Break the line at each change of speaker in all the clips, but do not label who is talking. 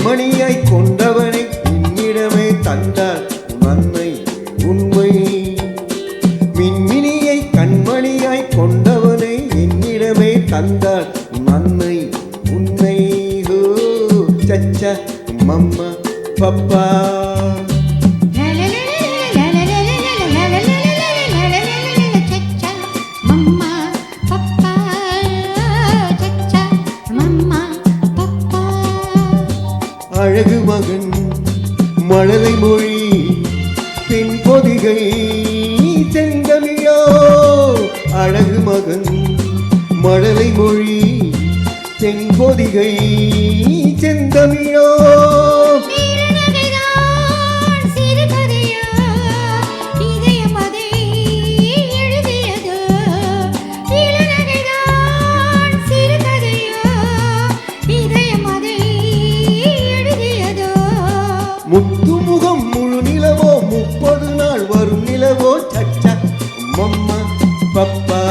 கண்மணியாய் கொண்டவனை என்னிடமே தந்தார் உன் அன்னை உண்மை. மின்மினியை கண்மணியாய் கொண்டவனை என்னிடமே தந்தார் உன் அன்னை உண்மை. ஹோ சச்சா மம்மா பப்பா அழகு மகன் மழலை மொழி பின் பொதிகை செங்கமிழோ. அழகு மகன் மழலை மொழி தென்பொதிகை செந்தமிழோ. முத்து முகம் முழு நிலவோ 30 நாள் வரும் நிலவோ. சச்சா மம்மா பப்பா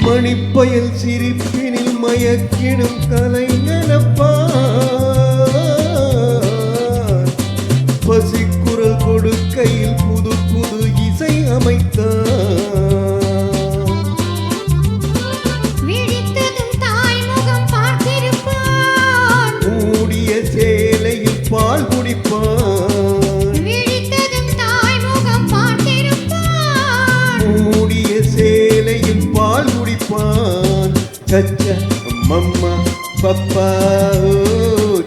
மணிப்பயல் சிரிப்பினில் மயக்கிடும் கலைஞனப்பா. பசிக்குரல் கொடுக்கையில் புது புது இசை அமைத்தான். மூடிய சேலையில் பால் குடிப்பான். மூடிய சேலையில் பால் குடிப்பான். சச்சா மம்மா பப்பா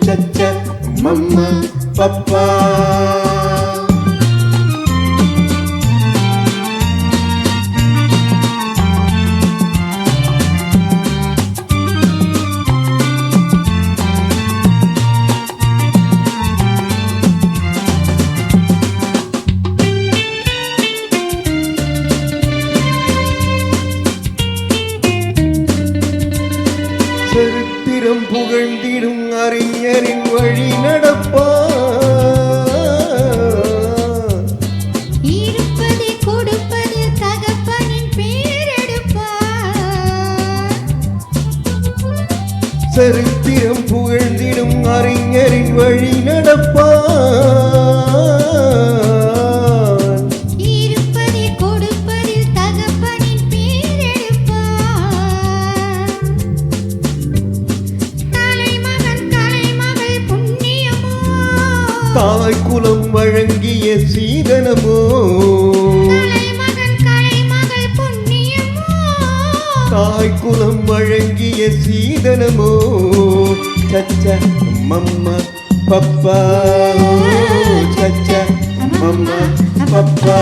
சச்சா மம்மா பப்பா. சரித்திரம் புகழ்ந்திடும் அறிஞரின் வழி நடப்பான்.
இருப்பதை கொடுப்பது தகப்பனின் பேரெடுப்பான்.
சரித்திரம் புகழ்ந்திடும் அறிஞரின் வழி நடப்பான்.
இருப்பதை கொடுப்பதில் தகப்பனின் பேரெடுப்பான். தலைமகன் கலைமகள் புண்ணியமோ.
தாய் குலம் வழங்கிய சீதனமோ.
தலைமகன் கலைமகள் புண்ணியமோ.
தாய் குலம் வழங்கிய சீதனமோ. சச்சா மம்மா பப்பா சச்சா மம்மா பப்பா.